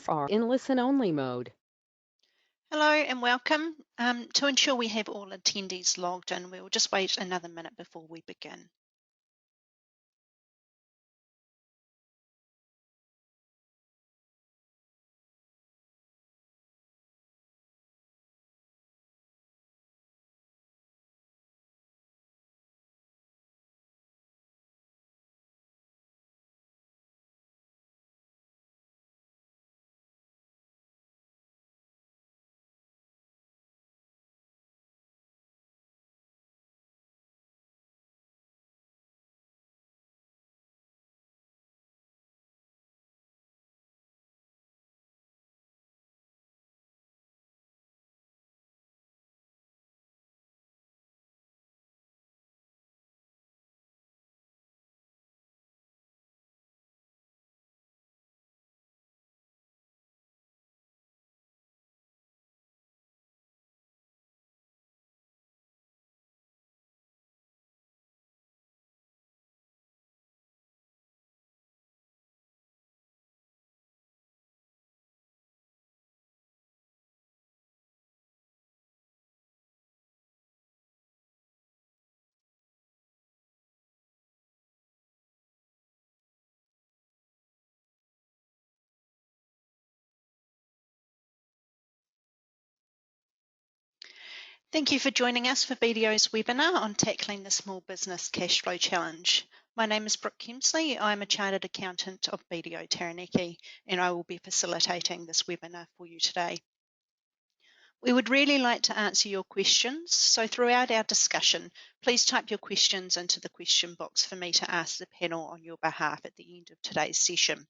are in listen-only mode. Hello and welcome. To ensure we have all attendees logged in, we will just wait another minute before we begin. Thank you for joining us for BDO's webinar on tackling the Small Business Cashflow Challenge. My name is Brooke Kemsley. I'm a Chartered Accountant of BDO Taranaki, and I will be facilitating this webinar for you today. We would really like to answer your questions, so throughout our discussion, please type your questions into the question box for me to ask the panel on your behalf at the end of today's session.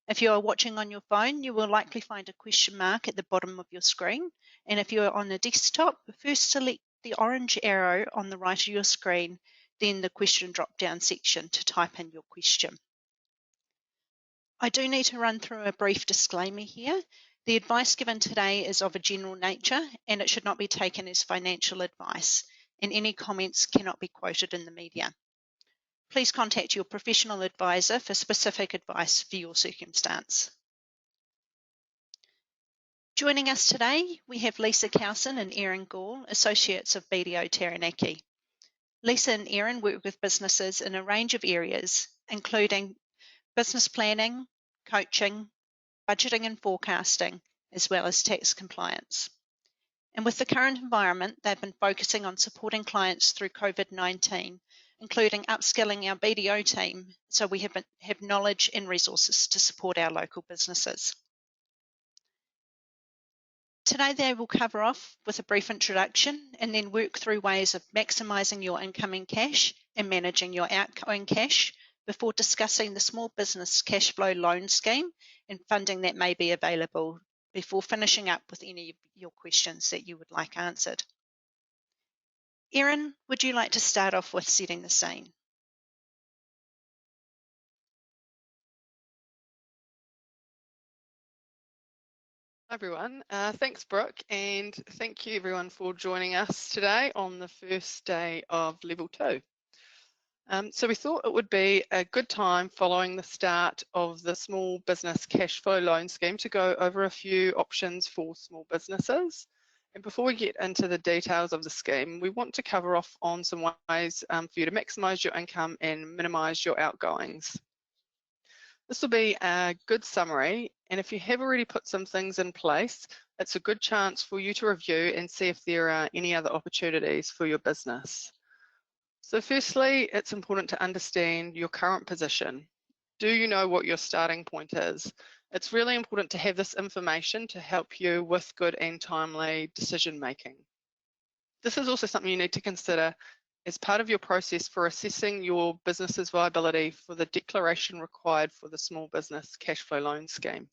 If you are watching on your phone, you will likely find a question mark at the bottom of your screen. And if you are on the desktop, first select the orange arrow on the right of your screen, then the question drop-down section to type in your question. I do need to run through a brief disclaimer here. The advice given today is of a general nature and it should not be taken as financial advice, and any comments cannot be quoted in the media. Please contact your professional advisor for specific advice for your circumstance. Joining us today, we have Lisa Cowson and Erin Gall, Associates of BDO Taranaki. Lisa and Erin work with businesses in a range of areas, including business planning, coaching, budgeting and forecasting, as well as tax compliance. And with the current environment, they've been focusing on supporting clients through COVID-19, including upskilling our BDO team so we have knowledge and resources to support our local businesses. Today they will cover off with a brief introduction and then work through ways of maximising your incoming cash and managing your outgoing cash before discussing the Small Business Cashflow Loan Scheme and funding that may be available, before finishing up with any of your questions that you would like answered. Erin, would you like to start off with setting the scene? Hi everyone, thanks Brooke, and thank you everyone for joining us today on the first day of Level 2. So we thought it would be a good time following the start of the Small Business Cashflow Loan Scheme to go over a few options for small businesses. And before we get into the details of the scheme, we want to cover off on some ways for you to maximise your income and minimise your outgoings. This will be a good summary, and if you have already put some things in place, it's a good chance for you to review and see if there are any other opportunities for your business. So firstly, it's important to understand your current position. Do you know what your starting point is? It's really important to have this information to help you with good and timely decision making. This is also something you need to consider as part of your process for assessing your business's viability for the declaration required for the Small Business Cashflow Loan Scheme.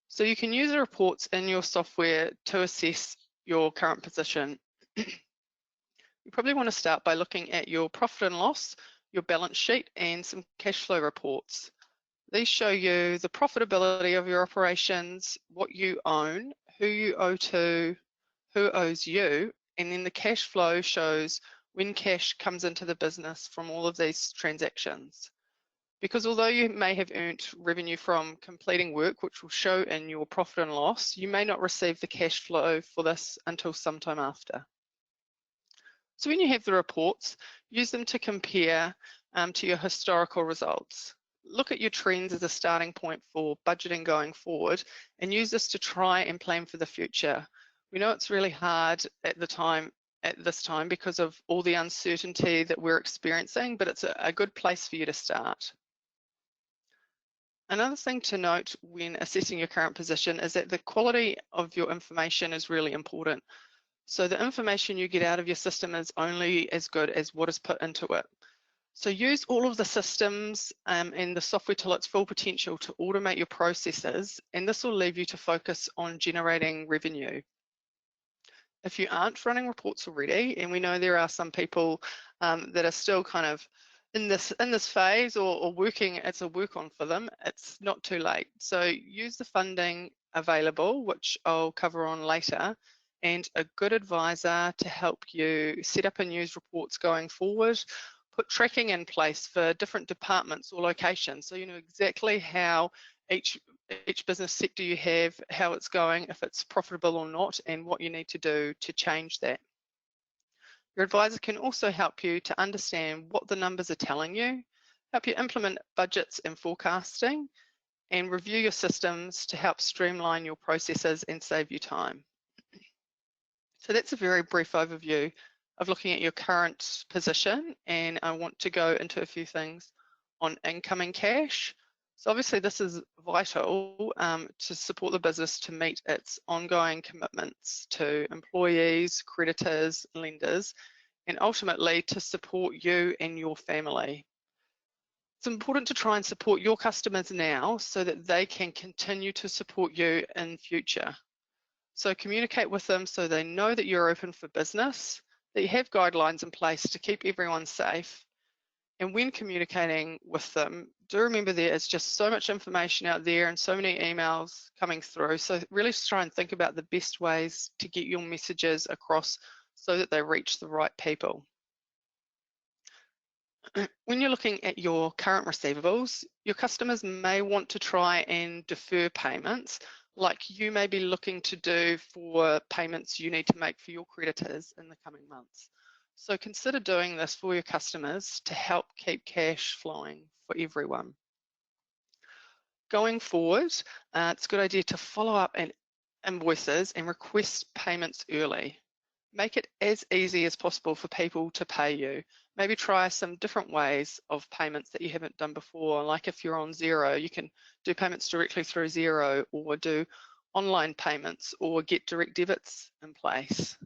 So you can use the reports in your software to assess your current position. You probably want to start by looking at your profit and loss, your balance sheet, and some cash flow reports. These show you the profitability of your operations, what you own, who you owe to, who owes you, and then the cash flow shows when cash comes into the business from all of these transactions. because although you may have earned revenue from completing work, which will show in your profit and loss, you may not receive the cash flow for this until sometime after. So when you have the reports, use them to compare to your historical results. Look at your trends as a starting point for budgeting going forward and use this to try and plan for the future. We know it's really hard at this time because of all the uncertainty that we're experiencing, but it's a good place for you to start. Another thing to note when assessing your current position is that the quality of your information is really important. So the information you get out of your system is only as good as what is put into it. So use all of the systems and the software to its full potential to automate your processes, and this will leave you to focus on generating revenue. If you aren't running reports already, and we know there are some people that are still kind of in this phase or working, it's a work on for them, it's not too late. So use the funding available, which I'll cover on later, and a good advisor to help you set up and use reports going forward. Put tracking in place for different departments or locations, so you know exactly how each business sector you have, how it's going, if it's profitable or not, and what you need to do to change that. Your advisor can also help you to understand what the numbers are telling you, help you implement budgets and forecasting, and review your systems to help streamline your processes and save you time. So that's a very brief overview of looking at your current position, and I want to go into a few things on incoming cash. So obviously this is vital to support the business to meet its ongoing commitments to employees, creditors, lenders, and ultimately to support you and your family. It's important to try and support your customers now so that they can continue to support you in future. So communicate with them so they know that you're open for business, that you have guidelines in place to keep everyone safe. And when communicating with them, do remember there is just so much information out there and so many emails coming through. So really try and think about the best ways to get your messages across so that they reach the right people. When you're looking at your current receivables, your customers may want to try and defer payments, like you may be looking to do for payments you need to make for your creditors in the coming months. So consider doing this for your customers to help keep cash flowing for everyone. Going forward, it's a good idea to follow up on invoices and request payments early. Make it as easy as possible for people to pay you. Maybe try some different ways of payments that you haven't done before. Like if you're on Xero, you can do payments directly through Xero, or do online payments, or get direct debits in place.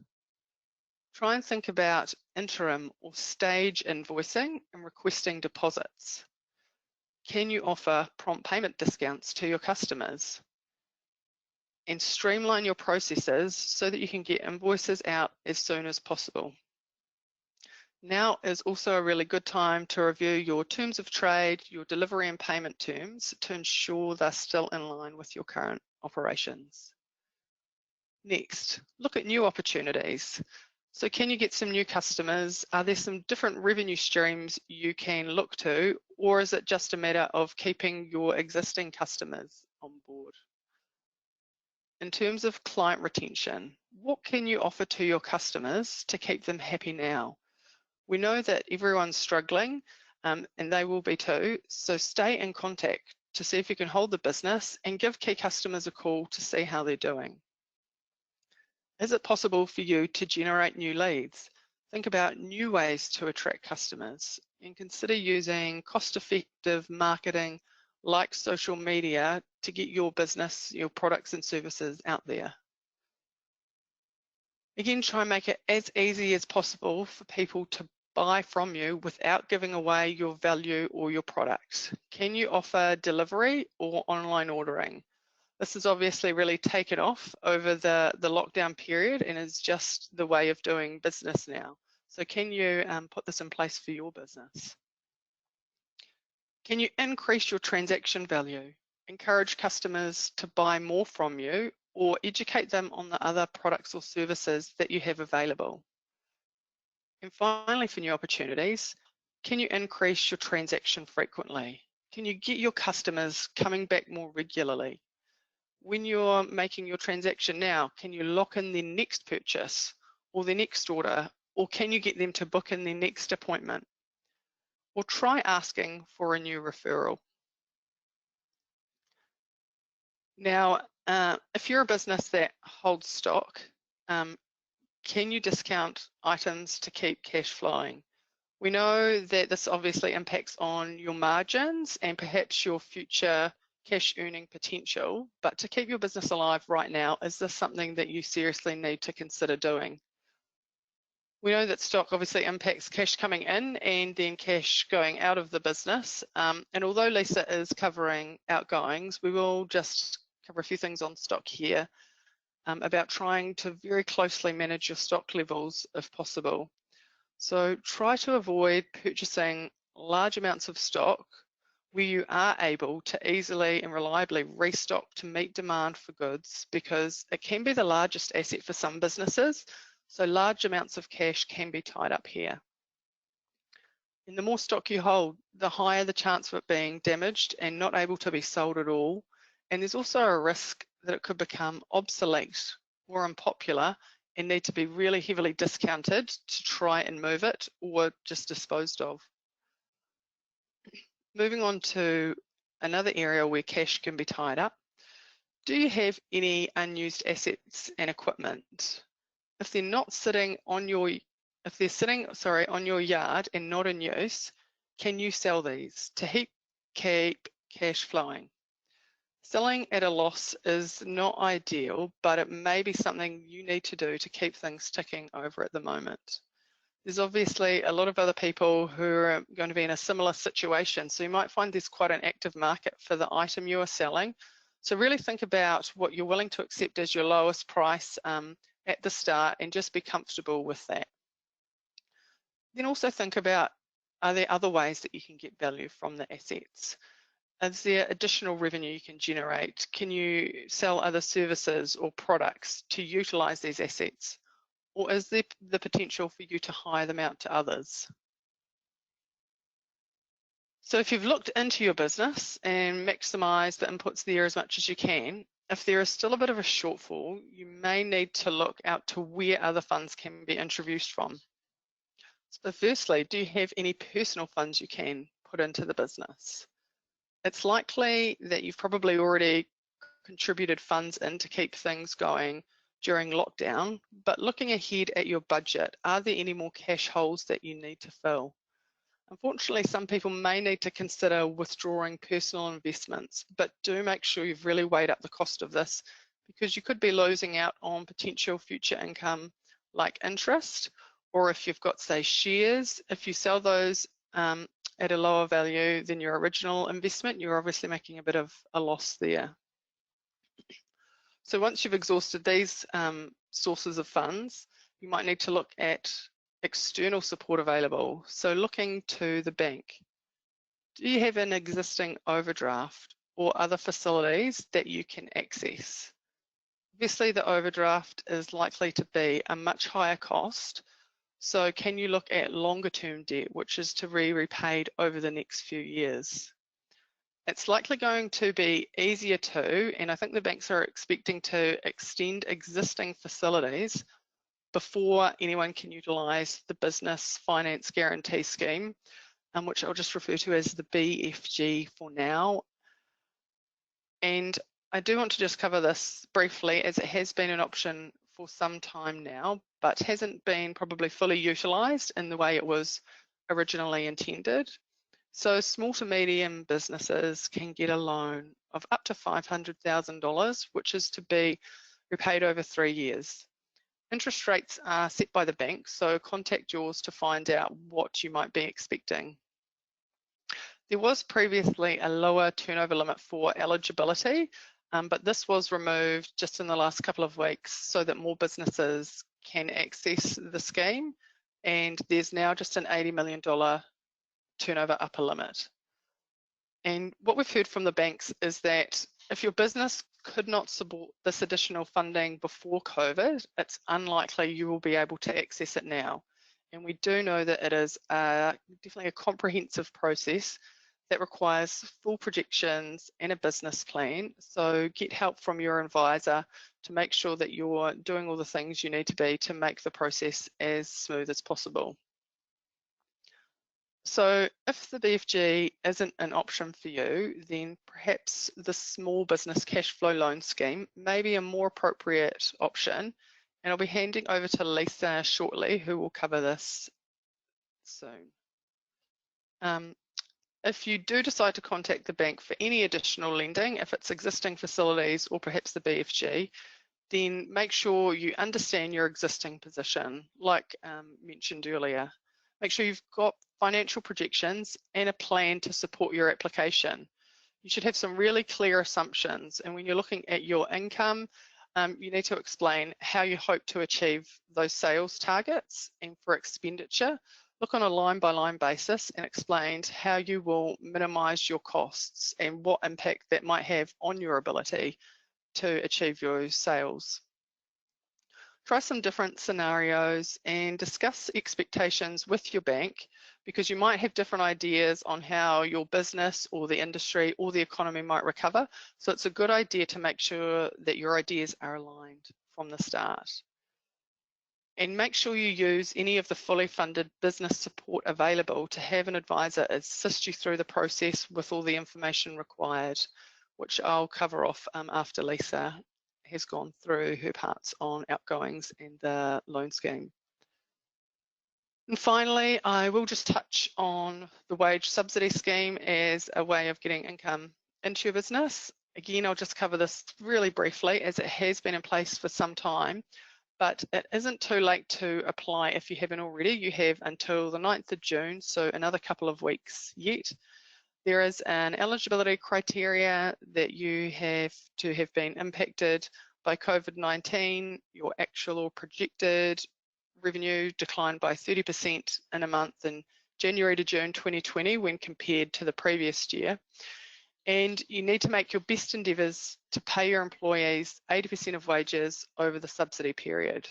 Try and think about interim or stage invoicing and requesting deposits. Can you offer prompt payment discounts to your customers? And streamline your processes so that you can get invoices out as soon as possible. Now is also a really good time to review your terms of trade, your delivery and payment terms to ensure they're still in line with your current operations. Next, look at new opportunities. So can you get some new customers? Are there some different revenue streams you can look to, or is it just a matter of keeping your existing customers on board? In terms of client retention, what can you offer to your customers to keep them happy now? We know that everyone's struggling and they will be too, so stay in contact to see if you can hold the business and give key customers a call to see how they're doing. Is it possible for you to generate new leads? Think about new ways to attract customers and consider using cost-effective marketing like social media to get your business, your products and services out there. Again, try and make it as easy as possible for people to buy from you without giving away your value or your product. Can you offer delivery or online ordering? This has obviously really taken off over the lockdown period and is just the way of doing business now. So can you put this in place for your business? Can you increase your transaction value? Encourage customers to buy more from you, or educate them on the other products or services that you have available. And finally, for new opportunities, can you increase your transaction frequently? Can you get your customers coming back more regularly? When you're making your transaction now, can you lock in their next purchase or their next order, or can you get them to book in their next appointment? Or try asking for a new referral. Now, if you're a business that holds stock, can you discount items to keep cash flowing? We know that this obviously impacts on your margins and perhaps your future cash earning potential, but to keep your business alive right now, is this something that you seriously need to consider doing? We know that stock obviously impacts cash coming in and then cash going out of the business. And although Lisa is covering outgoings, we will just cover a few things on stock here about trying to very closely manage your stock levels if possible. So try to avoid purchasing large amounts of stock where you are able to easily and reliably restock to meet demand for goods, because it can be the largest asset for some businesses. So large amounts of cash can be tied up here. And the more stock you hold, the higher the chance of it being damaged and not able to be sold at all. And there's also a risk that it could become obsolete or unpopular and need to be really heavily discounted to try and move it or just disposed of. Moving on to another area where cash can be tied up. Do you have any unused assets and equipment? If they're not sitting on your, if they're sitting, on your yard and not in use, can you sell these to keep cash flowing? Selling at a loss is not ideal, but it may be something you need to do to keep things ticking over at the moment. There's obviously a lot of other people who are going to be in a similar situation, so you might find there's quite an active market for the item you are selling. So really think about what you're willing to accept as your lowest price at the start and just be comfortable with that. Then also think about, are there other ways that you can get value from the assets? Is there additional revenue you can generate? Can you sell other services or products to utilize these assets? Or is there the potential for you to hire them out to others? So if you've looked into your business and maximize the inputs there as much as you can, if there is still a bit of a shortfall, you may need to look out to where other funds can be introduced from. So firstly, do you have any personal funds you can put into the business? It's likely that you've probably already contributed funds in to keep things going during lockdown, but looking ahead at your budget, are there any more cash holes that you need to fill? Unfortunately, some people may need to consider withdrawing personal investments, but do make sure you've really weighed up the cost of this, because you could be losing out on potential future income like interest, or if you've got, say, shares, if you sell those at a lower value than your original investment, you're obviously making a bit of a loss there. So once you've exhausted these sources of funds, you might need to look at external support available. So looking to the bank. Do you have an existing overdraft or other facilities that you can access? Obviously, the overdraft is likely to be a much higher cost. So can you look at longer term debt, which is to be repaid over the next few years? It's likely going to be easier to, and I think the banks are expecting to extend existing facilities before anyone can utilise the Business Finance Guarantee Scheme, which I'll just refer to as the BFG for now. And I do want to just cover this briefly, as it has been an option for some time now, but hasn't been probably fully utilised in the way it was originally intended. So small to medium businesses can get a loan of up to $500,000, which is to be repaid over 3 years. Interest rates are set by the bank, so contact yours to find out what you might be expecting. There was previously a lower turnover limit for eligibility, but this was removed just in the last couple of weeks so that more businesses can access the scheme, and there's now just an $80 million turnover upper limit. And what we've heard from the banks is that if your business could not support this additional funding before COVID, it's unlikely you will be able to access it now. And we do know that it is definitely a comprehensive process that requires full projections and a business plan. So get help from your advisor to make sure that you're doing all the things you need to be to make the process as smooth as possible. So if the BFG isn't an option for you, then perhaps the Small Business Cashflow Loan Scheme may be a more appropriate option. And I'll be handing over to Lisa shortly, who will cover this soon. If you do decide to contact the bank for any additional lending, if it's existing facilities or perhaps the BFG, then make sure you understand your existing position, like mentioned earlier. Make sure you've got financial projections and a plan to support your application. You should have some really clear assumptions, and when you're looking at your income, you need to explain how you hope to achieve those sales targets, and for expenditure, look on a line-by-line basis and explain how you will minimise your costs and what impact that might have on your ability to achieve your sales. Try some different scenarios and discuss expectations with your bank, because you might have different ideas on how your business or the industry or the economy might recover. So it's a good idea to make sure that your ideas are aligned from the start. And make sure you use any of the fully funded business support available to have an advisor assist you through the process with all the information required, which I'll cover off after Lisa has gone through her parts on outgoings and the loan scheme. And finally, I will just touch on the wage subsidy scheme as a way of getting income into your business. Again, I'll just cover this really briefly, as it has been in place for some time, but it isn't too late to apply if you haven't already. You have until the 9th of June, so another couple of weeks yet. There is an eligibility criteria that you have to have been impacted by COVID-19. Your actual or projected revenue declined by 30% in a month in January to June 2020 when compared to the previous year. And you need to make your best endeavours to pay your employees 80% of wages over the subsidy period.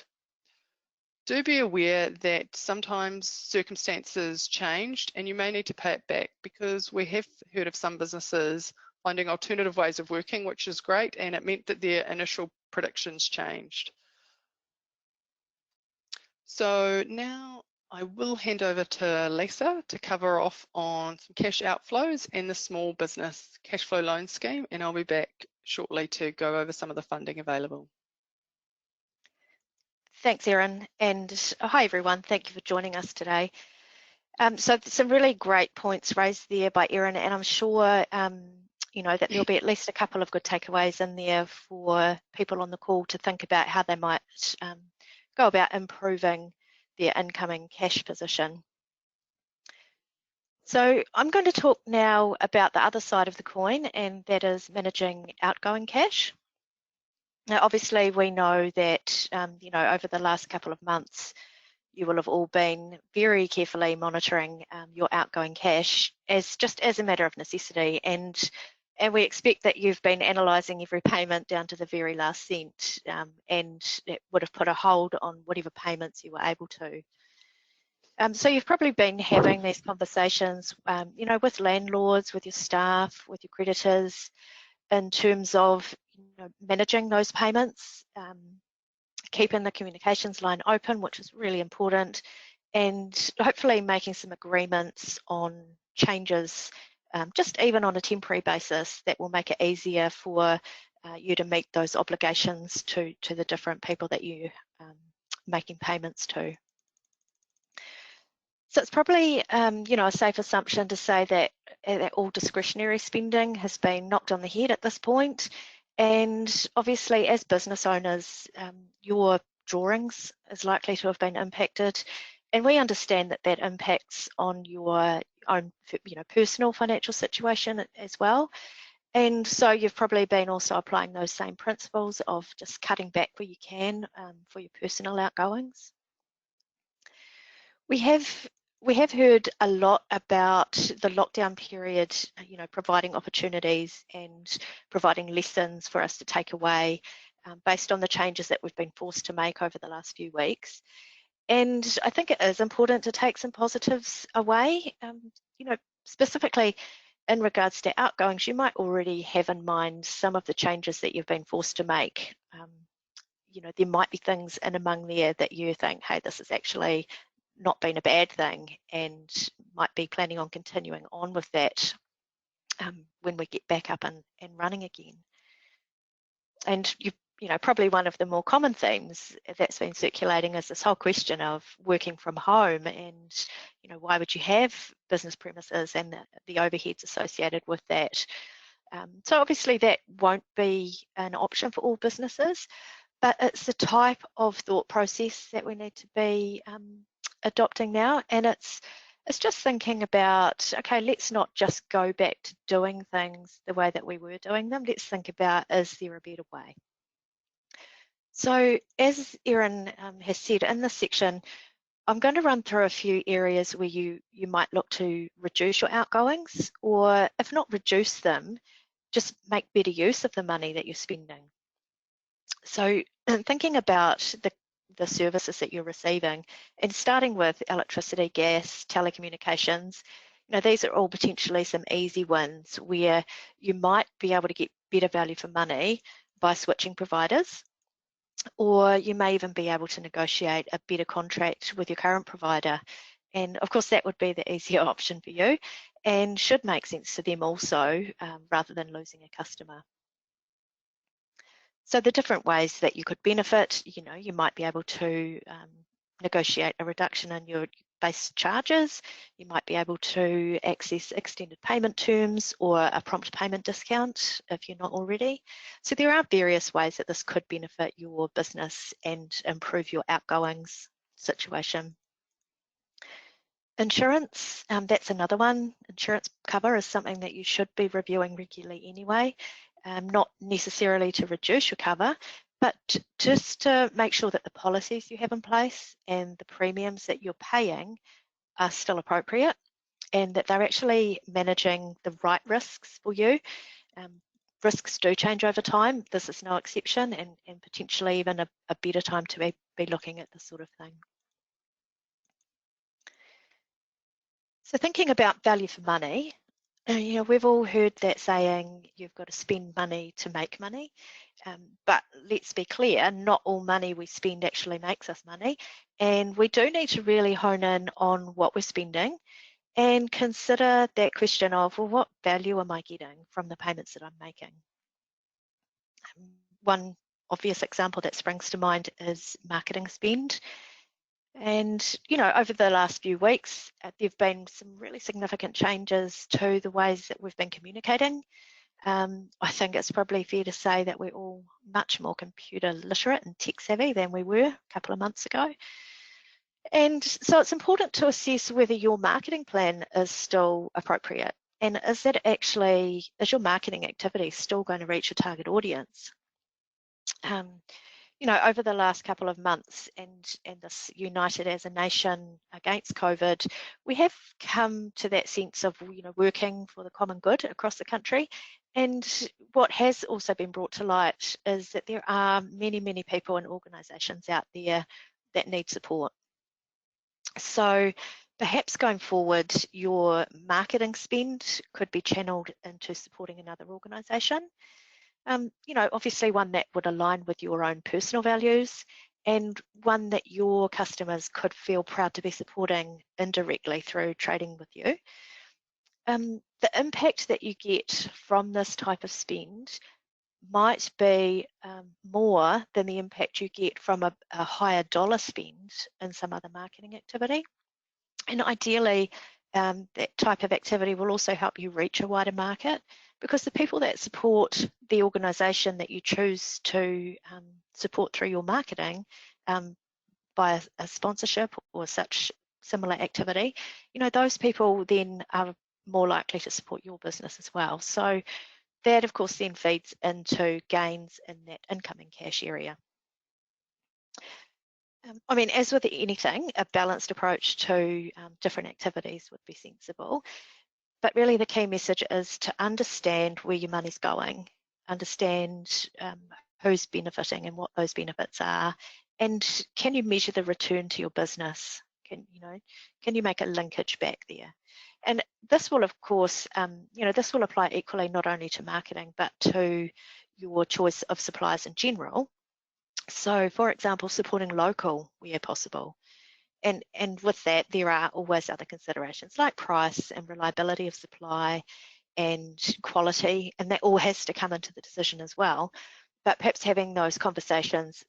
Do be aware that sometimes circumstances changed and you may need to pay it back, because we have heard of some businesses finding alternative ways of working, which is great, and it meant that their initial predictions changed. So now I will hand over to Lisa to cover off on some cash outflows and the Small Business Cashflow Loan Scheme, and I'll be back shortly to go over some of the funding available. Thanks, Erin, and hi everyone. Thank you for joining us today. So some really great points raised there by Erin, and I'm sure you know that there'll be at least a couple of good takeaways in there for people on the call to think about how they might go about improving their incoming cash position. So I'm going to talk now about the other side of the coin, and that is managing outgoing cash. Now, obviously, we know that you know, over the last couple of months, you will have all been very carefully monitoring your outgoing cash just as a matter of necessity, and we expect that you've been analysing every payment down to the very last cent, and it would have put a hold on whatever payments you were able to. So you've probably been having these conversations, you know, with landlords, with your staff, with your creditors, in terms of, you know, managing those payments, keeping the communications line open, which is really important, and hopefully making some agreements on changes, just even on a temporary basis, that will make it easier for you to meet those obligations to the different people that you making payments to. So it's probably, you know, a safe assumption to say that all discretionary spending has been knocked on the head at this point. And obviously, as business owners, your drawings is likely to have been impacted. And we understand that that impacts on your own, you know, personal financial situation as well. And so you've probably been also applying those same principles of just cutting back where you can for your personal outgoings. We have heard a lot about the lockdown period, you know, providing opportunities and providing lessons for us to take away based on the changes that we've been forced to make over the last few weeks. And I think it is important to take some positives away. You know, specifically, in regards to outgoings, you might already have in mind some of the changes that you've been forced to make. You know, there might be things in among there that you think, hey, this has actually not been a bad thing, and might be planning on continuing on with that when we get back up and running again. And you know, probably one of the more common themes that's been circulating is this whole question of working from home, and you know, why would you have business premises and the overheads associated with that. So obviously that won't be an option for all businesses, but it's the type of thought process that we need to be adopting now. And it's just thinking about, okay, let's not just go back to doing things the way that we were doing them. Let's think about, is there a better way? So as Erin has said in this section, I'm going to run through a few areas where you might look to reduce your outgoings, or if not reduce them, just make better use of the money that you're spending. So thinking about the services that you're receiving, and starting with electricity, gas, telecommunications, you know, these are all potentially some easy wins where you might be able to get better value for money by switching providers, or you may even be able to negotiate a better contract with your current provider. And of course, that would be the easier option for you and should make sense to them also, rather than losing a customer. So the different ways that you could benefit, you know, you might be able to negotiate a reduction in your base charges. You might be able to access extended payment terms or a prompt payment discount if you're not already. So there are various ways that this could benefit your business and improve your outgoings situation. Insurance, that's another one. Insurance cover is something that you should be reviewing regularly anyway. Not necessarily to reduce your cover, but just to make sure that the policies you have in place and the premiums that you're paying are still appropriate, and that they're actually managing the right risks for you. Risks do change over time. This is no exception, and potentially even a better time to be looking at this sort of thing. So thinking about value for money, you know, we've all heard that saying, you've got to spend money to make money. But let's be clear, not all money we spend actually makes us money. And we do need to really hone in on what we're spending and consider that question of, well, what value am I getting from the payments that I'm making? One obvious example that springs to mind is marketing spend. And, you know, over the last few weeks, there have been some really significant changes to the ways that we've been communicating. I think it's probably fair to say that we're all much more computer literate and tech savvy than we were a couple of months ago. And so it's important to assess whether your marketing plan is still appropriate. And is your marketing activity still going to reach your target audience? You know, over the last couple of months and this united as a nation against COVID, we have come to that sense of, you know, working for the common good across the country. And what has also been brought to light is that there are many, many people and organisations out there that need support. So perhaps going forward, your marketing spend could be channeled into supporting another organisation. You know, obviously one that would align with your own personal values, and one that your customers could feel proud to be supporting indirectly through trading with you. The impact that you get from this type of spend might be more than the impact you get from a higher dollar spend in some other marketing activity. And ideally, that type of activity will also help you reach a wider market, because the people that support the organisation that you choose to support through your marketing by a sponsorship or such similar activity, you know, those people then are more likely to support your business as well. So that, of course, then feeds into gains in that incoming cash area. I mean, as with anything, a balanced approach to different activities would be sensible. But really the key message is to understand where your money's going, understand who's benefiting and what those benefits are, and can you measure the return to your business? Can you make a linkage back there? And this will, of course, this will apply equally not only to marketing, but to your choice of suppliers in general. So, for example, supporting local where possible. And with that, there are always other considerations like price and reliability of supply and quality, and that all has to come into the decision as well. But perhaps having those conversations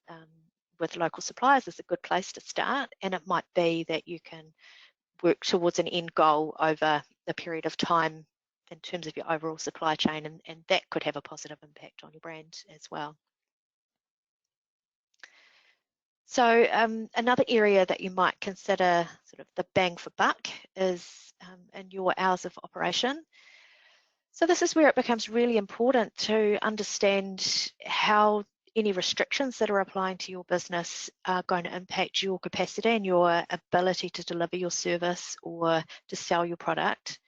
with local suppliers is a good place to start, and it might be that you can work towards an end goal over a period of time in terms of your overall supply chain, and that could have a positive impact on your brand as well. So another area that you might consider sort of the bang for buck is in your hours of operation. So this is where it becomes really important to understand how any restrictions that are applying to your business are going to impact your capacity and your ability to deliver your service or to sell your product.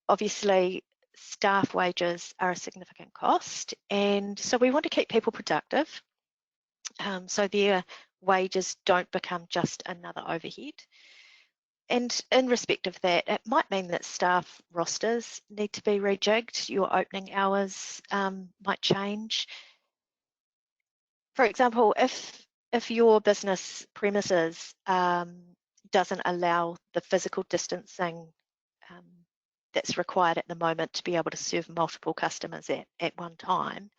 Obviously, staff wages are a significant cost, and so we want to keep people productive. So their wages don't become just another overhead. And in respect of that, it might mean that staff rosters need to be rejigged. Your opening hours might change. For example, if your business premises doesn't allow the physical distancing that's required at the moment to be able to serve multiple customers at one time,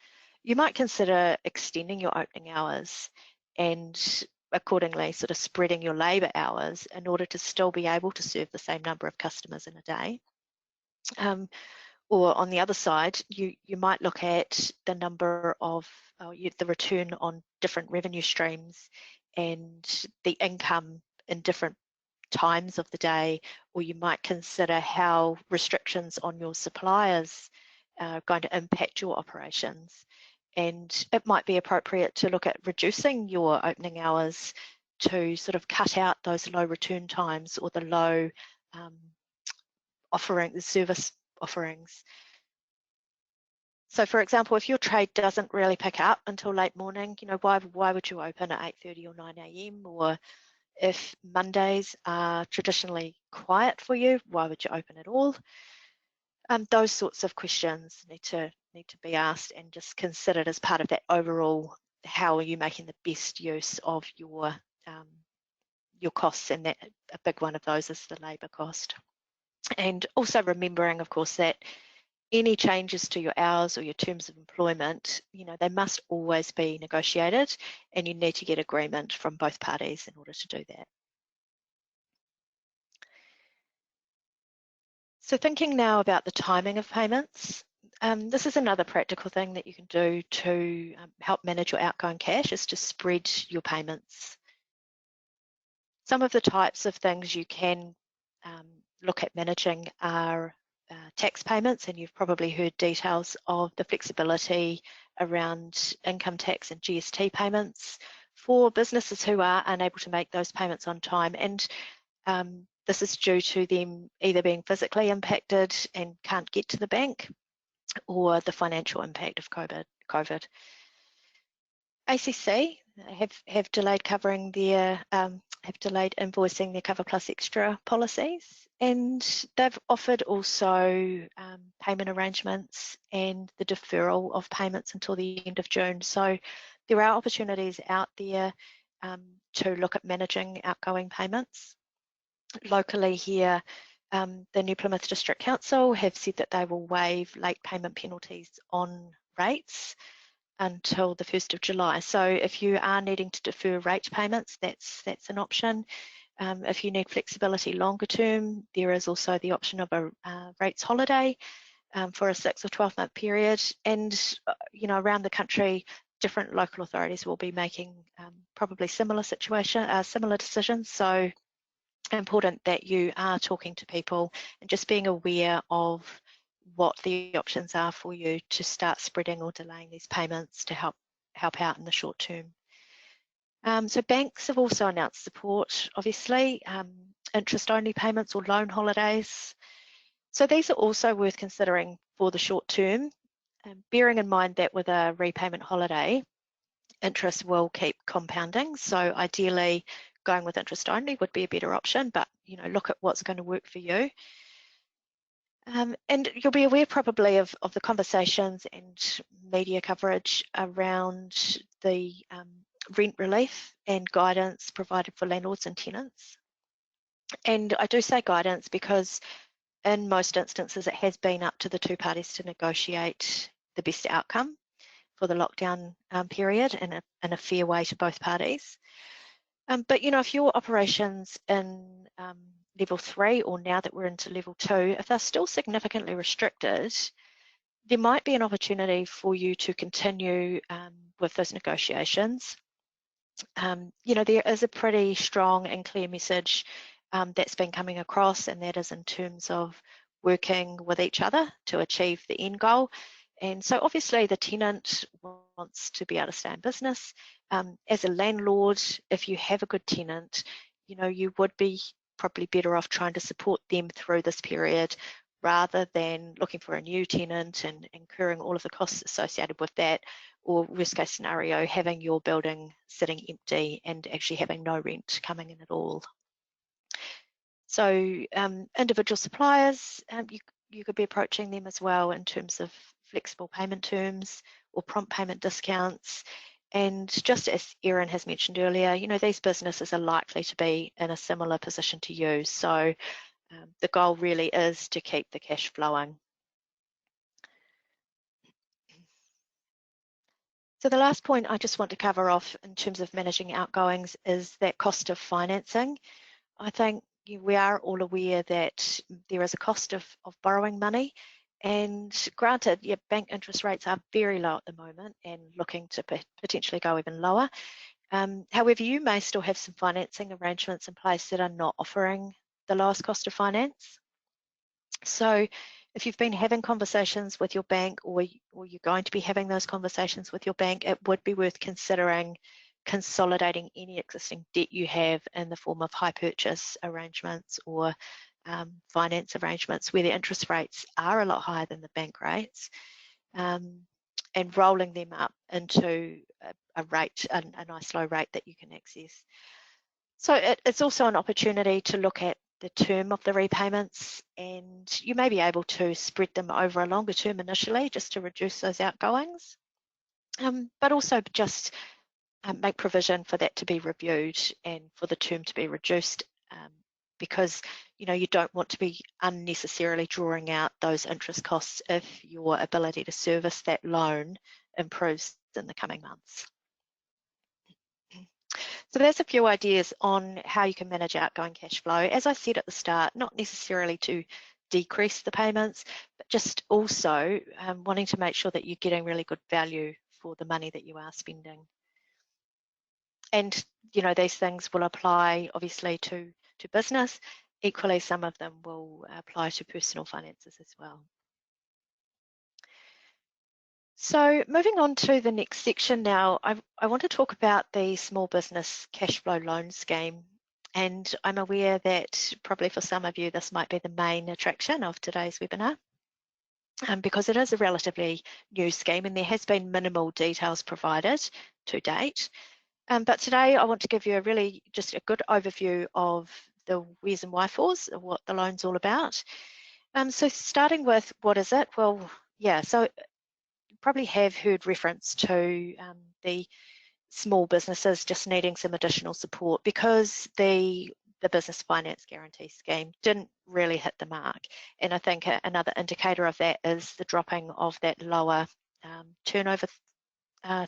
you might consider extending your opening hours and accordingly sort of spreading your labour hours in order to still be able to serve the same number of customers in a day. Or on the other side, you might look at the number of the return on different revenue streams and the income in different times of the day, or you might consider how restrictions on your suppliers are going to impact your operations. And it might be appropriate to look at reducing your opening hours to sort of cut out those low return times or the low service offerings. So for example, if your trade doesn't really pick up until late morning, why would you open at 8:30 or 9 a.m? Or if Mondays are traditionally quiet for you, why would you open at all? Those sorts of questions need to be asked and just considered as part of that overall, how are you making the best use of your costs, and that a big one of those is the labour cost. And also remembering, of course, that any changes to your hours or your terms of employment, they must always be negotiated, and you need to get agreement from both parties in order to do that. So thinking now about the timing of payments, this is another practical thing that you can do to help manage your outgoing cash, is to spread your payments. Some of the types of things you can look at managing are tax payments, and you've probably heard details of the flexibility around income tax and GST payments for businesses who are unable to make those payments on time. And this is due to them either being physically impacted and can't get to the bank, or the financial impact of COVID. ACC have delayed covering their, have delayed invoicing their Cover Plus Extra policies, and they've offered also payment arrangements and the deferral of payments until the end of June. So there are opportunities out there to look at managing outgoing payments. Locally here, the New Plymouth District Council have said that they will waive late payment penalties on rates until the 1st of July. So if you are needing to defer rate payments, that's an option. If you need flexibility longer term, there is also the option of a rates holiday for a 6 or 12-month period. And around the country, different local authorities will be making probably similar decisions. So important that you are talking to people and just being aware of what the options are for you to start spreading or delaying these payments to help out in the short term. So banks have also announced support, obviously, interest-only payments or loan holidays. So these are also worth considering for the short term, bearing in mind that with a repayment holiday, interest will keep compounding. So ideally, going with interest only would be a better option, but look at what's going to work for you. And you'll be aware probably of the conversations and media coverage around the rent relief and guidance provided for landlords and tenants. And I do say guidance because in most instances it has been up to the two parties to negotiate the best outcome for the lockdown period in a fair way to both parties. But if your operations in level 3, or now that we're into level 2, if they're still significantly restricted, there might be an opportunity for you to continue with those negotiations. There is a pretty strong and clear message that's been coming across, and that is in terms of working with each other to achieve the end goal. And so obviously the tenant wants to be able to stay in business. As a landlord, if you have a good tenant, you would be probably better off trying to support them through this period rather than looking for a new tenant and incurring all of the costs associated with that, or worst case scenario, having your building sitting empty and actually having no rent coming in at all. So individual suppliers, you could be approaching them as well in terms of flexible payment terms or prompt payment discounts. And just as Erin has mentioned earlier, these businesses are likely to be in a similar position to you. So the goal really is to keep the cash flowing. So the last point I just want to cover off in terms of managing outgoings is that cost of financing. I think we are all aware that there is a cost of borrowing money, and granted, bank interest rates are very low at the moment and looking to potentially go even lower. However, you may still have some financing arrangements in place that are not offering the lowest cost of finance. So if you've been having conversations with your bank, or you're going to be having those conversations with your bank, it would be worth considering consolidating any existing debt you have in the form of hire purchase arrangements or finance arrangements where the interest rates are a lot higher than the bank rates, and rolling them up into a rate, a nice low rate that you can access. So it's also an opportunity to look at the term of the repayments, and you may be able to spread them over a longer term initially just to reduce those outgoings, but also just make provision for that to be reviewed and for the term to be reduced, because you don't want to be unnecessarily drawing out those interest costs if your ability to service that loan improves in the coming months. So there's a few ideas on how you can manage outgoing cash flow. As I said at the start, not necessarily to decrease the payments, but just also wanting to make sure that you're getting really good value for the money that you are spending. And these things will apply obviously to business. Equally, some of them will apply to personal finances as well. So moving on to the next section now, I want to talk about the Small Business Cashflow Loan Scheme. And I'm aware that probably for some of you, this might be the main attraction of today's webinar, because it is a relatively new scheme and there has been minimal details provided to date. But today I want to give you just a good overview of the where's and why-fors, what the loan's all about. So starting with what is it? Well, yeah, so you probably have heard reference to the small businesses just needing some additional support because the Business Finance Guarantee Scheme didn't really hit the mark. And I think another indicator of that is the dropping of that lower turnover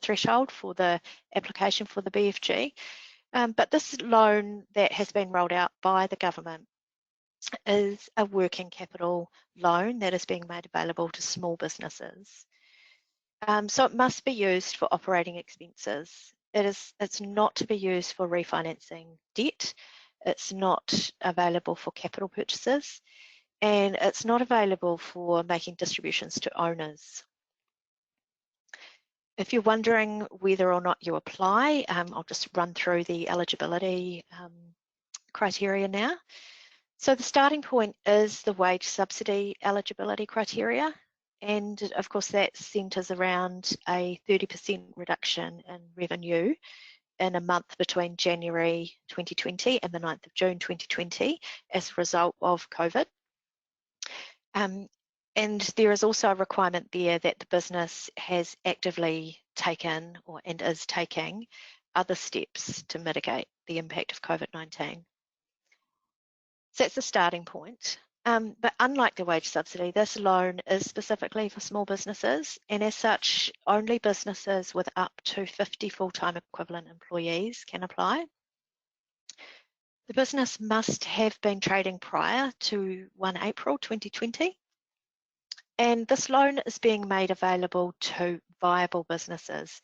threshold for the application for the BFG. But this loan that has been rolled out by the government is a working capital loan that is being made available to small businesses. So it must be used for operating expenses. It's not to be used for refinancing debt. It's not available for capital purchases, and it's not available for making distributions to owners. If you're wondering whether or not you apply, I'll just run through the eligibility criteria now. So the starting point is the wage subsidy eligibility criteria. And of course that centres around a 30% reduction in revenue in a month between January 2020 and the 9th of June 2020 as a result of COVID. And there is also a requirement there that the business has actively taken and is taking other steps to mitigate the impact of COVID-19. So that's the starting point. But unlike the wage subsidy, this loan is specifically for small businesses, and as such, only businesses with up to 50 full-time equivalent employees can apply. The business must have been trading prior to 1 April 2020, and this loan is being made available to viable businesses,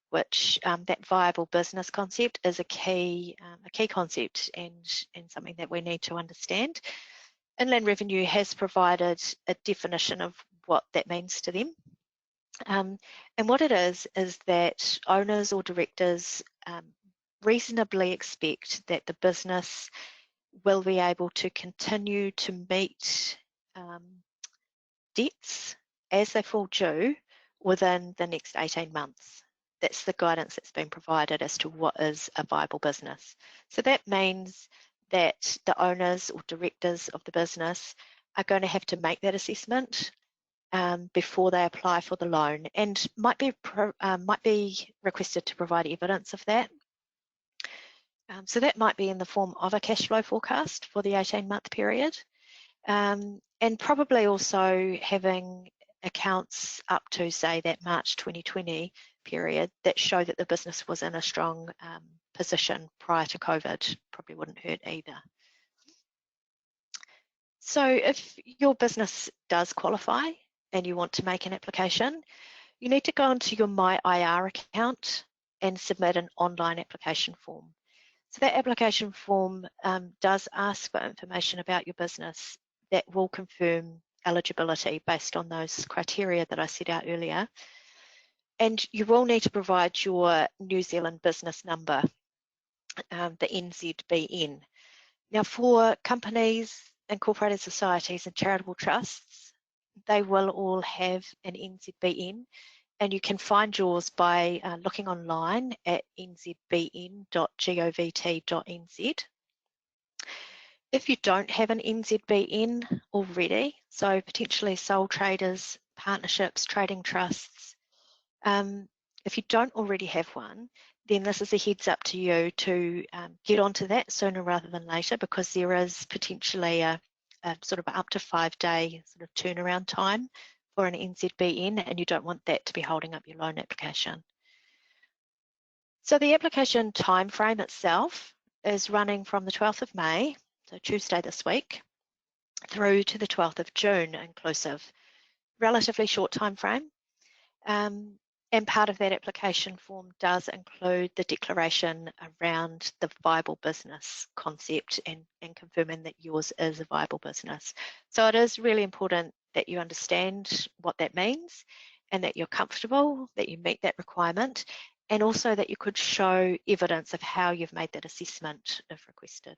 which that viable business concept is a key concept and something that we need to understand. Inland Revenue has provided a definition of what that means to them. And what it is that owners or directors reasonably expect that the business will be able to continue to meet debts as they fall due within the next 18 months. That's the guidance that's been provided as to what is a viable business. So that means that the owners or directors of the business are going to have to make that assessment before they apply for the loan, and might be requested to provide evidence of that. So that might be in the form of a cash flow forecast for the 18-month period, and probably also having accounts up to, say, that March 2020 period that show that the business was in a strong position prior to COVID. Probably wouldn't hurt either. So if your business does qualify and you want to make an application, you need to go into your My IR account and submit an online application form. So that application form does ask for information about your business that will confirm eligibility based on those criteria that I set out earlier. And you will need to provide your New Zealand business number, the NZBN. Now, for companies, incorporated societies and charitable trusts, they will all have an NZBN, and you can find yours by looking online at nzbn.govt.nz. If you don't have an NZBN already, so potentially sole traders, partnerships, trading trusts, if you don't already have one, then this is a heads up to you to get onto that sooner rather than later, because there is potentially a sort of up to 5-day sort of turnaround time for an NZBN, and you don't want that to be holding up your loan application. So the application time frame itself is running from the 12th of May, so Tuesday this week, through to the 12th of June inclusive. Relatively short time frame. And part of that application form does include the declaration around the viable business concept and confirming that yours is a viable business. So it is really important that you understand what that means and that you're comfortable, that you meet that requirement, and also that you could show evidence of how you've made that assessment if requested.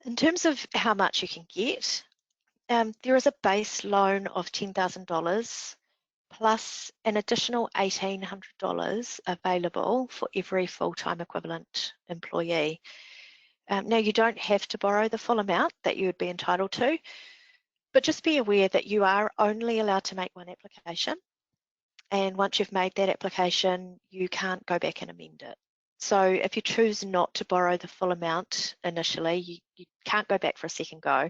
In terms of how much you can get, there is a base loan of $10,000 plus an additional $1,800 available for every full-time equivalent employee. Now, you don't have to borrow the full amount that you would be entitled to, but just be aware that you are only allowed to make one application. And once you've made that application, you can't go back and amend it. So if you choose not to borrow the full amount initially, you can't go back for a second go.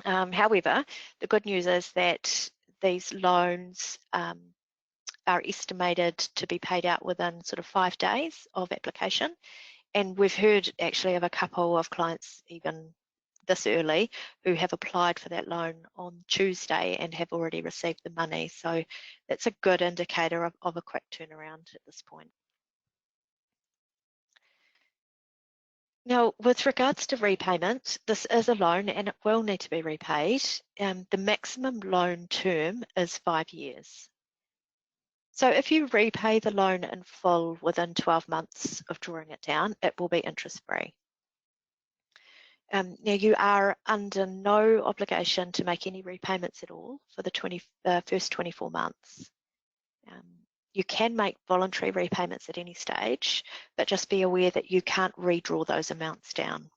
However, the good news is that these loans are estimated to be paid out within sort of 5 days of application. And we've heard actually of a couple of clients even this early who have applied for that loan on Tuesday and have already received the money. So that's a good indicator of a quick turnaround at this point. Now, with regards to repayment, this is a loan and it will need to be repaid. The maximum loan term is 5 years. So if you repay the loan in full within 12 months of drawing it down, it will be interest-free. Now, you are under no obligation to make any repayments at all for the first 24 months. You can make voluntary repayments at any stage, but just be aware that you can't redraw those amounts down.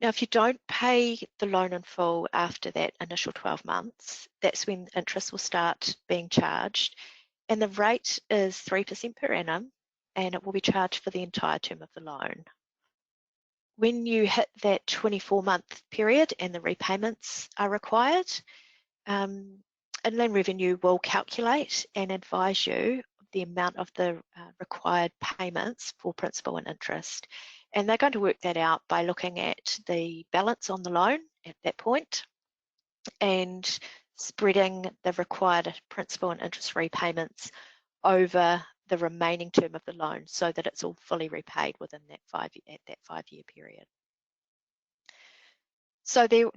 Now, if you don't pay the loan in full after that initial 12 months, that's when interest will start being charged. And the rate is 3% per annum, and it will be charged for the entire term of the loan. When you hit that 24-month period and the repayments are required, Inland Revenue will calculate and advise you the amount of the required payments for principal and interest. And they're going to work that out by looking at the balance on the loan at that point and spreading the required principal and interest repayments over the remaining term of the loan so that it's all fully repaid within that 5-year period. So there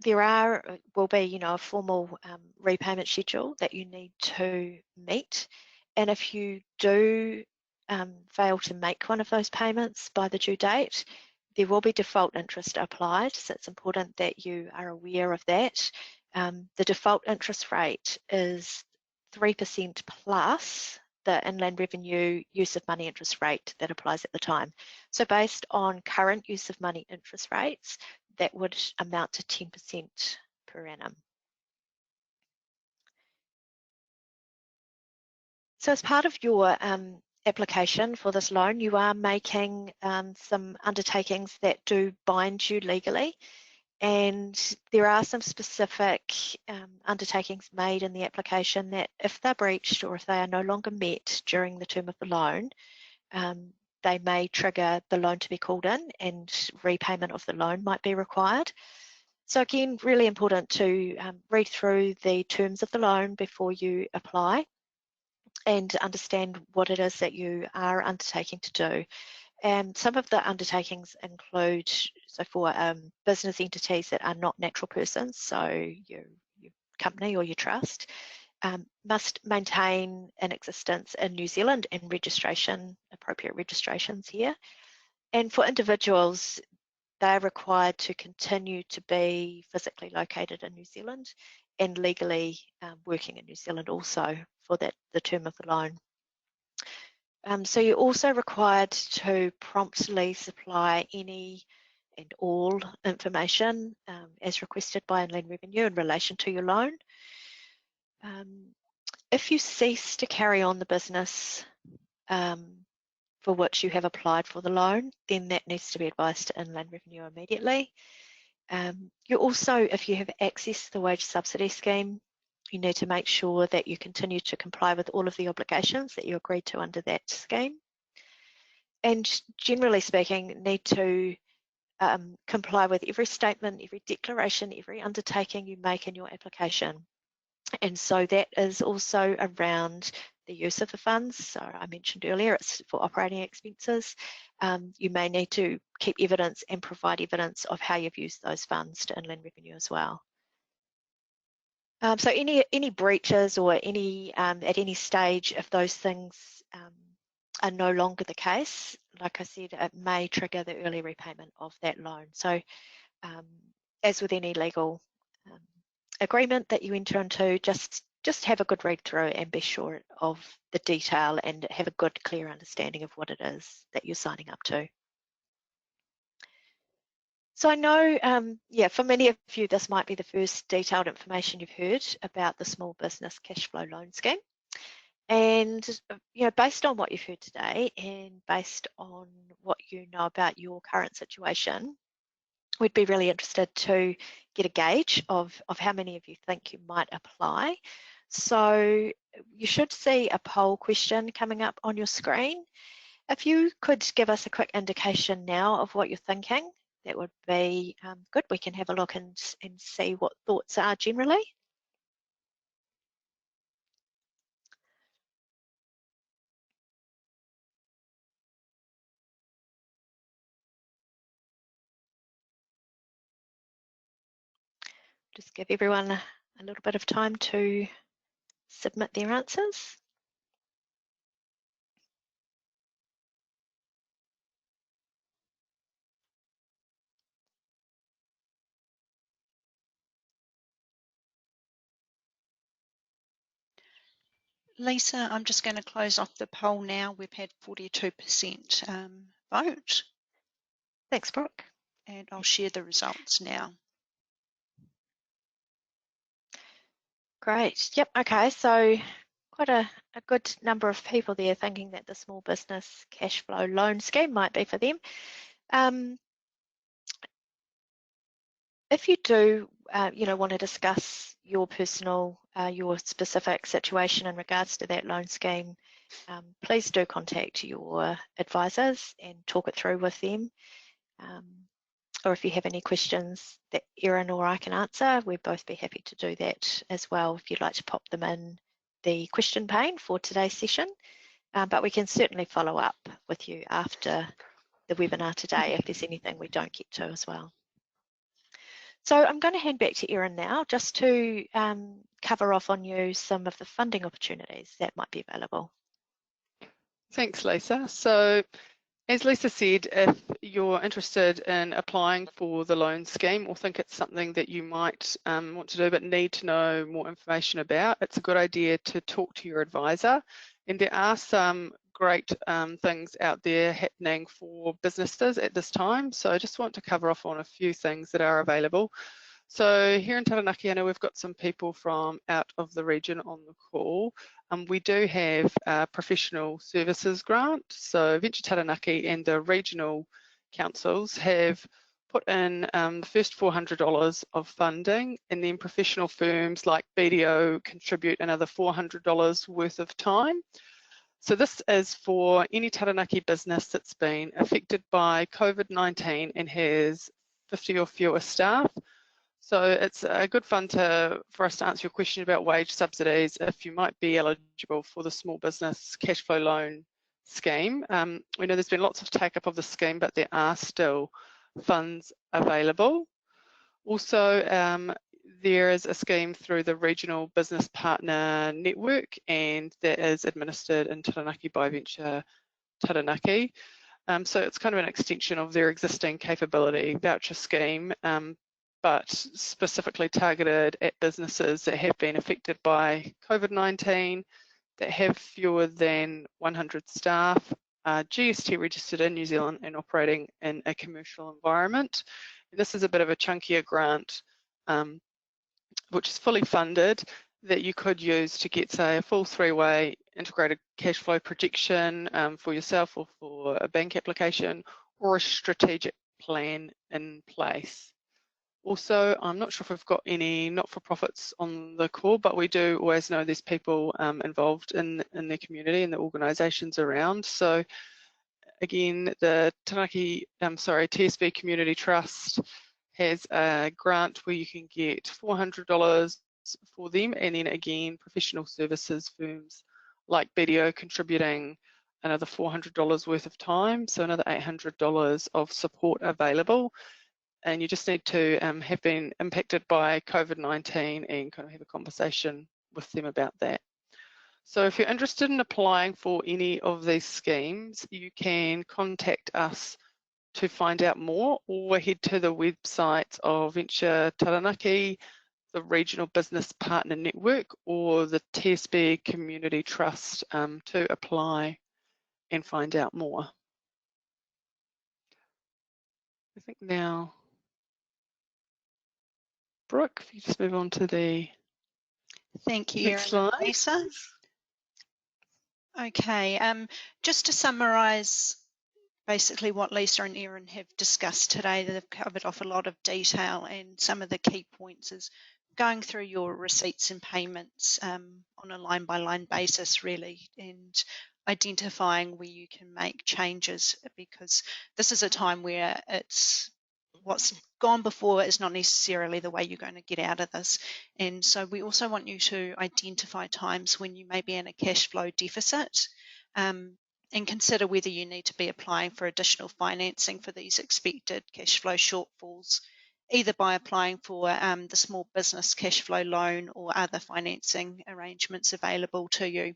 will be, a formal repayment schedule that you need to meet, and if you do fail to make one of those payments by the due date, there will be default interest applied. So it's important that you are aware of that. The default interest rate is 3% plus the Inland Revenue use of money interest rate that applies at the time. So based on current use of money interest rates, that would amount to 10% per annum. So as part of your application for this loan, you are making some undertakings that do bind you legally, and there are some specific undertakings made in the application that if they're breached or if they are no longer met during the term of the loan, they may trigger the loan to be called in and repayment of the loan might be required. So again, really important to read through the terms of the loan before you apply and understand what it is that you are undertaking to do. And some of the undertakings include, so for business entities that are not natural persons, so your company or your trust, must maintain an existence in New Zealand and appropriate registrations here. And for individuals, they're required to continue to be physically located in New Zealand and legally working in New Zealand also for the term of the loan. So you're also required to promptly supply any and all information as requested by Inland Revenue in relation to your loan. If you cease to carry on the business for which you have applied for the loan, then that needs to be advised to Inland Revenue immediately. You also, if you have access to the wage subsidy scheme, you need to make sure that you continue to comply with all of the obligations that you agreed to under that scheme. And generally speaking, need to comply with every statement, every declaration, every undertaking you make in your application. And so that is also around the use of the funds. So I mentioned earlier, it's for operating expenses. You may need to keep evidence and provide evidence of how you've used those funds to Inland Revenue as well. So any breaches or at any stage, if those things are no longer the case, like I said, it may trigger the early repayment of that loan. So as with any legal agreement that you enter into, just have a good read through and be sure of the detail and have a good, clear understanding of what it is that you're signing up to. So I know, for many of you, this might be the first detailed information you've heard about the Small Business Cashflow Loan Scheme. And, based on what you've heard today and based on what you know about your current situation, we'd be really interested to get a gauge of how many of you think you might apply. So you should see a poll question coming up on your screen. If you could give us a quick indication now of what you're thinking, that would be good. We can have a look and see what thoughts are generally. Just give everyone a little bit of time to submit their answers. Lisa, I'm just going to close off the poll now. We've had 42% vote, Thanks, Brooke. and I'll share the results now. Great. Yep. Okay. So quite a good number of people there thinking that the small business cash flow loan scheme might be for them. If you do, want to discuss your personal, your specific situation in regards to that loan scheme, please do contact your advisors and talk it through with them. Or if you have any questions that Erin or I can answer, we'd both be happy to do that as well if you'd like to pop them in the question pane for today's session. But we can certainly follow up with you after the webinar today if there's anything we don't get to as well. So I'm going to hand back to Erin now just to cover off on you some of the funding opportunities that might be available. Thanks, Lisa. So as Lisa said, if you're interested in applying for the loan scheme or think it's something that you might want to do but need to know more information about, it's a good idea to talk to your advisor. And there are some great things out there happening for businesses at this time. So I just want to cover off on a few things that are available. So here in Taranaki, I know we've got some people from out of the region on the call. We do have a professional services grant. So Venture Taranaki and the regional councils have put in the first $400 of funding, and then professional firms like BDO contribute another $400 worth of time. So this is for any Taranaki business that's been affected by COVID-19 and has 50 or fewer staff. So it's a good fund for us to answer your question about wage subsidies if you might be eligible for the small business cash flow loan scheme. We know there's been lots of take up of the scheme, but there are still funds available. Also, there is a scheme through the Regional Business Partner Network, and that is administered in Taranaki by Venture Taranaki. So it's kind of an extension of their existing capability voucher scheme, but specifically targeted at businesses that have been affected by COVID-19, that have fewer than 100 staff, GST registered in New Zealand and operating in a commercial environment. And this is a bit of a chunkier grant, which is fully funded, that you could use to get, say, a full three-way integrated cash flow projection for yourself or for a bank application, or a strategic plan in place. Also, I'm not sure if we've got any not-for-profits on the call, but we do always know there's people involved in their community and the organisations around. So again, the TSB Community Trust has a grant where you can get $400 for them, and then again, professional services firms like BDO contributing another $400 worth of time, so another $800 of support available. And you just need to have been impacted by COVID-19 and kind of have a conversation with them about that. So if you're interested in applying for any of these schemes, you can contact us to find out more, or head to the website of Venture Taranaki, the Regional Business Partner Network, or the TSB Community Trust to apply and find out more. I think now, Brooke, if you just move on to the Thank you, next Erin and slide. Lisa. Okay, just to summarise basically what Lisa and Erin have discussed today, they've covered off a lot of detail, and some of the key points is going through your receipts and payments on a line-by-line basis, really, and identifying where you can make changes, because this is a time where it's what's gone before is not necessarily the way you're going to get out of this. And so we also want you to identify times when you may be in a cash flow deficit, and consider whether you need to be applying for additional financing for these expected cash flow shortfalls, either by applying for the small business cash flow loan or other financing arrangements available to you.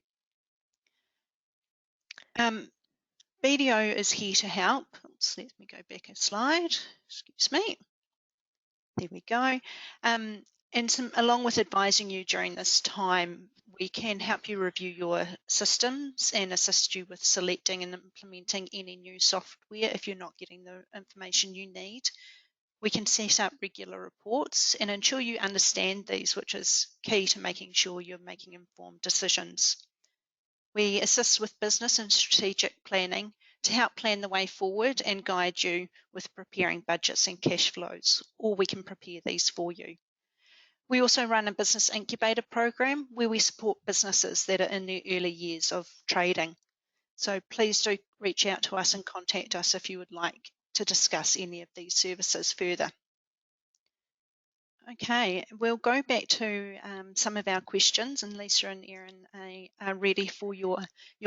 BDO is here to help. Let me go back a slide. Excuse me. There we go. And along with advising you during this time, we can help you review your systems and assist you with selecting and implementing any new software if you're not getting the information you need. We can set up regular reports and ensure you understand these, which is key to making sure you're making informed decisions. We assist with business and strategic planning to help plan the way forward and guide you with preparing budgets and cash flows, or we can prepare these for you. We also run a business incubator program where we support businesses that are in their early years of trading. So please do reach out to us and contact us if you would like to discuss any of these services further. Okay, we'll go back to some of our questions, and Lisa and Erin are ready for your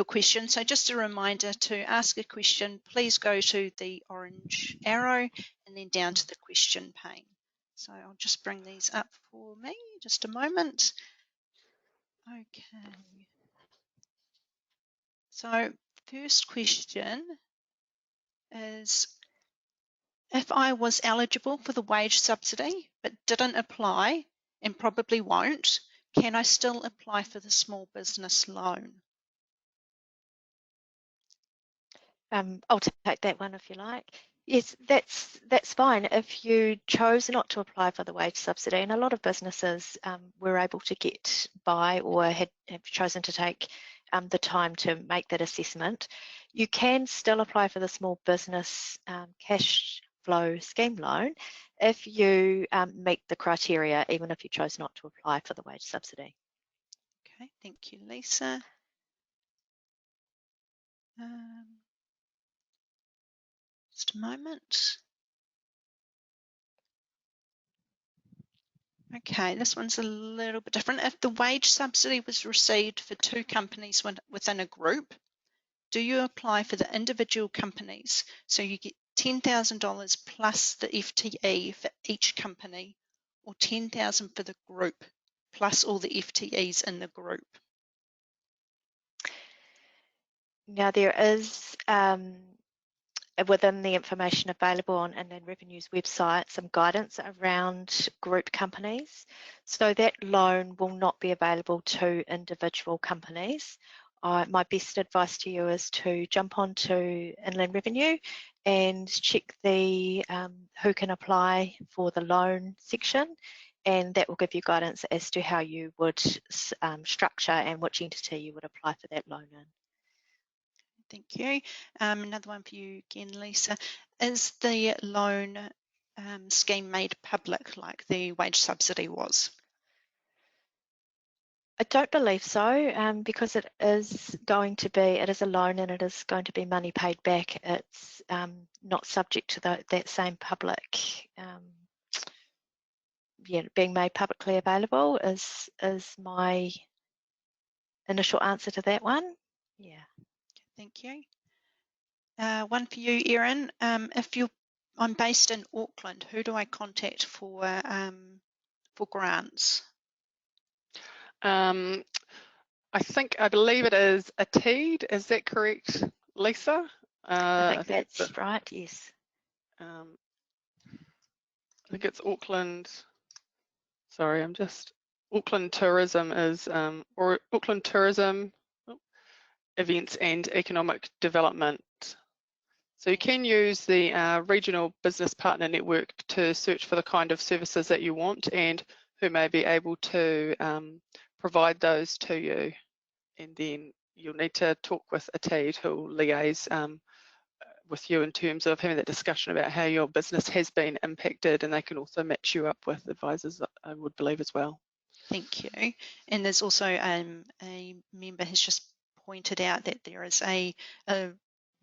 questions. So just a reminder, to ask a question, please go to the orange arrow and then down to the question pane. So I'll just bring these up for me, just a moment. Okay. So first question is, if I was eligible for the wage subsidy but didn't apply and probably won't, can I still apply for the small business loan? I'll take that one if you like. Yes, that's fine. If you chose not to apply for the wage subsidy, and a lot of businesses were able to get by or have chosen to take the time to make that assessment, you can still apply for the small business cash flow scheme loan if you meet the criteria, even if you chose not to apply for the wage subsidy. Okay, thank you, Lisa. Just a moment. Okay, this one's a little bit different. If the wage subsidy was received for 2 companies within a group, do you apply for the individual companies? So you get $10,000 plus the FTE for each company, or $10,000 for the group plus all the FTEs in the group? Now there is within the information available on Inland Revenue's website some guidance around group companies. So that loan will not be available to individual companies. My best advice to you is to jump onto Inland Revenue and check the who can apply for the loan section, and that will give you guidance as to how you would structure and which entity you would apply for that loan in. Thank you. Another one for you again, Lisa. Is the loan scheme made public like the wage subsidy was? I don't believe so, because it is a loan and it is going to be money paid back. It's not subject to that same public, being made publicly available is my initial answer to that one. Yeah. Thank you. One for you, Erin. I'm based in Auckland, who do I contact for grants? I believe it is a TEED. Is that correct, Lisa? I think that's right, yes. I think it's Auckland. Sorry, Auckland Tourism is, or Auckland Tourism Events and Economic Development. So you can use the Regional Business Partner Network to search for the kind of services that you want and who may be able to provide those to you. And then you'll need to talk with a TEED who will liaise with you in terms of having that discussion about how your business has been impacted, and they can also match you up with advisors, I would believe, as well. Thank you. And there's also a member has just pointed out that there is a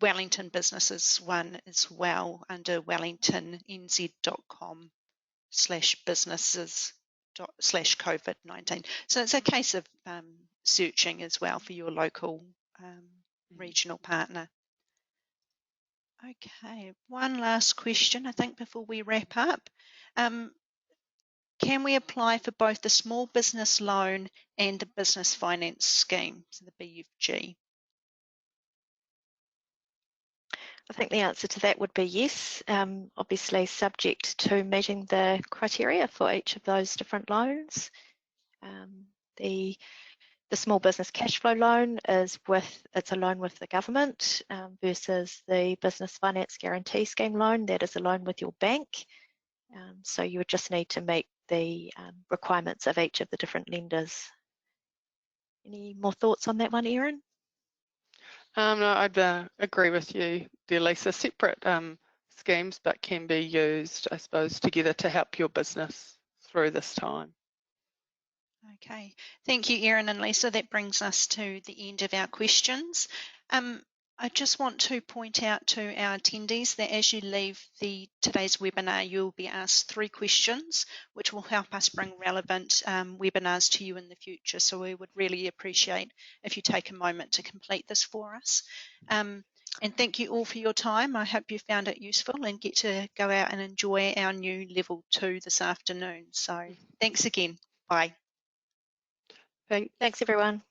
Wellington businesses one as well under wellingtonnz.com/businesses/COVID-19. So it's a case of searching as well for your local regional partner. Okay, one last question I think before we wrap up. Can we apply for both the small business loan and the business finance scheme, so the BFG? I think the answer to that would be yes, obviously subject to meeting the criteria for each of those different loans. The The small business cash flow loan is it's a loan with the government versus the business finance guarantee scheme loan. That is a loan with your bank. So you would just need to meet the requirements of each of the different lenders. Any more thoughts on that one, Erin? No, I'd agree with you there, Lisa. Separate schemes, but can be used, I suppose, together to help your business through this time. Okay, thank you, Erin and Lisa. That brings us to the end of our questions. I just want to point out to our attendees that as you leave today's webinar, you'll be asked 3 questions, which will help us bring relevant webinars to you in the future. So we would really appreciate if you take a moment to complete this for us. And thank you all for your time. I hope you found it useful and get to go out and enjoy our new level 2 this afternoon. So thanks again. Bye. Thanks. Thanks, everyone.